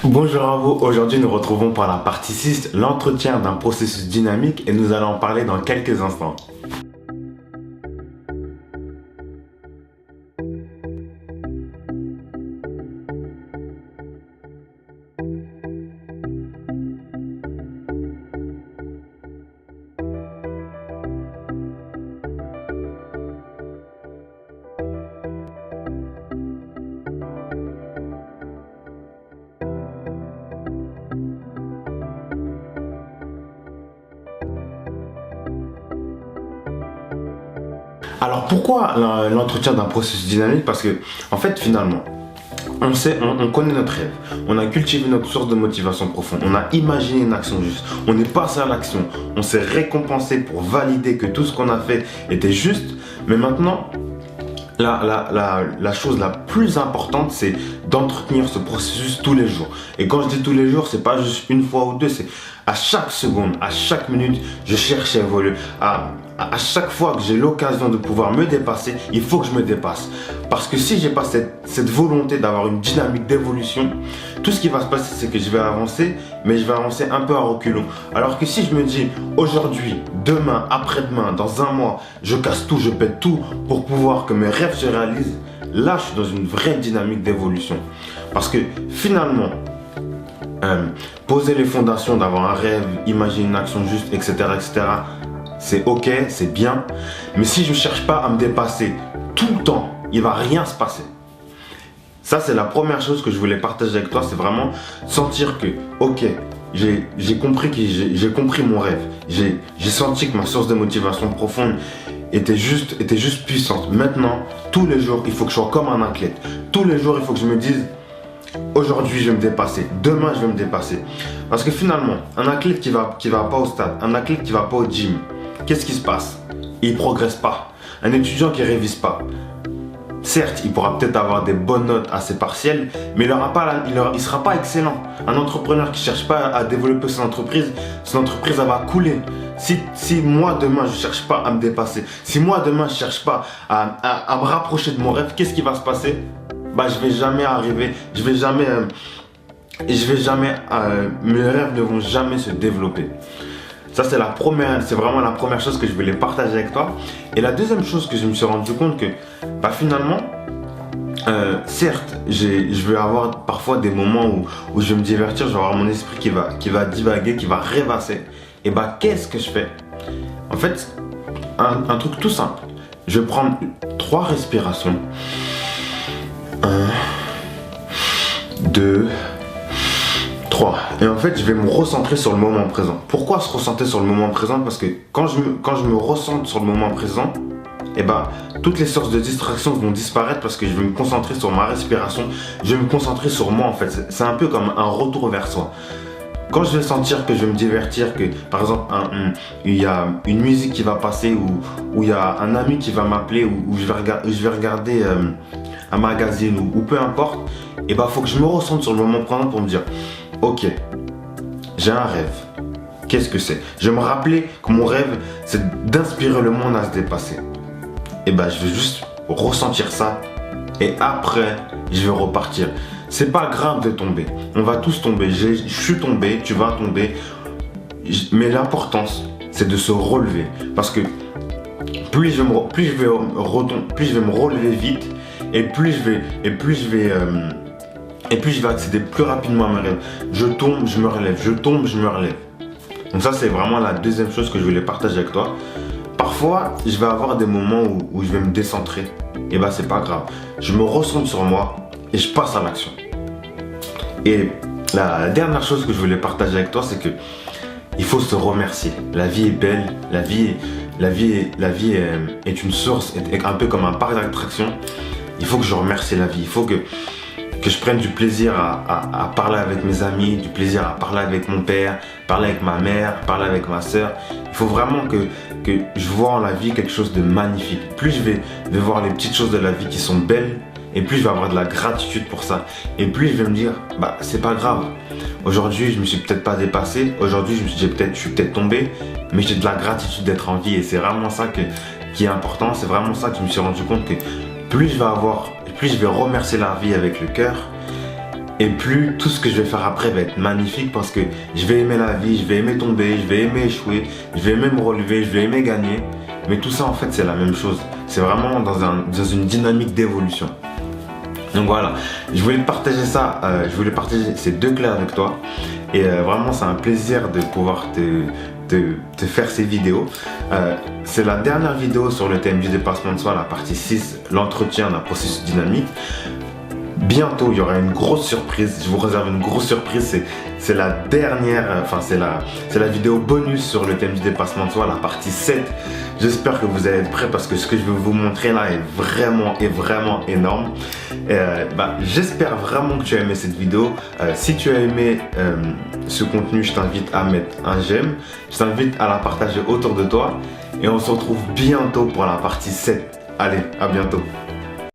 Bonjour à vous, aujourd'hui nous retrouvons pour la partie 6 l'entretien d'un processus dynamique et nous allons en parler dans quelques instants. Alors pourquoi l'entretien d'un processus dynamique? Parce que en fait finalement, on connaît notre rêve, on a cultivé notre source de motivation profonde, on a imaginé une action juste, on est passé à l'action, on s'est récompensé pour valider que tout ce qu'on a fait était juste, mais maintenant, la chose la plus importante, c'est d'entretenir ce processus tous les jours. Et quand je dis tous les jours, c'est pas juste une fois ou deux, c'est à chaque seconde, à chaque minute, je cherche à évoluer. À chaque fois que j'ai l'occasion de pouvoir me dépasser, il faut que je me dépasse. Parce que si j'ai pas cette volonté d'avoir une dynamique d'évolution, tout ce qui va se passer, c'est que je vais avancer, mais je vais avancer un peu à reculons. Alors que si je me dis aujourd'hui, demain, après-demain, dans un mois, je casse tout, je pète tout pour pouvoir que mes rêves se réalisent, là je suis dans une vraie dynamique d'évolution. Parce que finalement, poser les fondations d'avoir un rêve, imaginer une action juste, etc., c'est ok, c'est bien. Mais si je ne cherche pas à me dépasser tout le temps, il ne va rien se passer. Ça, c'est la première chose que je voulais partager avec toi, c'est vraiment sentir que, ok, j'ai compris mon rêve. J'ai senti que ma source de motivation profonde était juste puissante. Maintenant, tous les jours, il faut que je sois comme un athlète. Tous les jours, il faut que je me dise, aujourd'hui, je vais me dépasser. Demain, je vais me dépasser. Parce que finalement, un athlète qui va pas au stade, un athlète qui va pas au gym, qu'est-ce qui se passe? Il ne progresse pas. Un étudiant qui ne révise pas. Certes, il pourra peut-être avoir des bonnes notes à ses partiels, mais il ne sera pas excellent. Un entrepreneur qui ne cherche pas à développer son entreprise elle va couler. Si moi demain je ne cherche pas à me dépasser, si moi demain je ne cherche pas à me rapprocher de mon rêve, qu'est-ce qui va se passer? Je ne vais jamais arriver, mes rêves ne vont jamais se développer. Ça, c'est vraiment la première chose que je voulais partager avec toi. Et la deuxième chose que je me suis rendu compte que, finalement, certes, je vais avoir parfois des moments où je vais me divertir, je vais avoir mon esprit qui va divaguer, qui va rêvasser. Et qu'est-ce que je fais? En fait, un truc tout simple. Je vais prendre 3 respirations. 1, 2, 3. Et en fait, je vais me recentrer sur le moment présent. Pourquoi se recentrer sur le moment présent? Parce que quand je me recentre sur le moment présent, toutes les sources de distraction vont disparaître parce que je vais me concentrer sur ma respiration. Je vais me concentrer sur moi en fait. C'est un peu comme un retour vers soi. Quand je vais sentir que je vais me divertir, que par exemple il y a une musique qui va passer ou il y a un ami qui va m'appeler ou je vais regarder un magazine ou peu importe, faut que je me recentre sur le moment présent pour me dire ok, j'ai un rêve. Qu'est-ce que c'est? Je vais me rappeler que mon rêve, c'est d'inspirer le monde à se dépasser. Je vais juste ressentir ça et après, je vais repartir. C'est pas grave de tomber. On va tous tomber. Je suis tombé, tu vas tomber. Mais l'importance, c'est de se relever. Parce que plus je vais me relever vite et plus je vais accéder plus rapidement à mes rêves. Je tombe, je me relève. Je tombe, je me relève. Donc ça, c'est vraiment la deuxième chose que je voulais partager avec toi. Parfois, je vais avoir des moments où je vais me décentrer. C'est pas grave. Je me recentre sur moi et je passe à l'action. Et la dernière chose que je voulais partager avec toi, c'est que il faut se remercier. La vie est belle. La vie est une source, est un peu comme un parc d'attractions. Il faut que je remercie la vie. Il faut que je prenne du plaisir à parler avec mes amis, du plaisir à parler avec mon père, parler avec ma mère, parler avec ma soeur. Il faut vraiment que je vois en la vie quelque chose de magnifique. Plus je vais voir les petites choses de la vie qui sont belles, et plus je vais avoir de la gratitude pour ça. Et plus je vais me dire, c'est pas grave. Aujourd'hui, je me suis peut-être pas dépassé. Aujourd'hui, je suis peut-être tombé, mais j'ai de la gratitude d'être en vie. Et c'est vraiment ça qui est important. C'est vraiment ça que je me suis rendu compte que plus je vais remercier la vie avec le cœur, Et plus tout ce que je vais faire après va être magnifique parce que je vais aimer la vie, je vais aimer tomber, je vais aimer échouer, je vais aimer me relever, je vais aimer gagner. Mais tout ça en fait c'est la même chose. C'est vraiment dans une dynamique d'évolution. Donc voilà, je voulais partager ça, je voulais partager ces deux clés avec toi. Et vraiment c'est un plaisir de pouvoir te faire ces vidéos. C'est la dernière vidéo sur le thème du dépassement de soi, la partie 6, l'entretien d'un processus dynamique. Bientôt, il y aura une grosse surprise. Je vous réserve une grosse surprise. C'est la dernière, c'est la vidéo bonus sur le thème du dépassement de soi, la partie 7. J'espère que vous allez être prêts parce que ce que je vais vous montrer là est vraiment énorme. J'espère vraiment que tu as aimé cette vidéo. Si tu as aimé ce contenu, je t'invite à mettre un j'aime. Je t'invite à la partager autour de toi. Et on se retrouve bientôt pour la partie 7. Allez, à bientôt.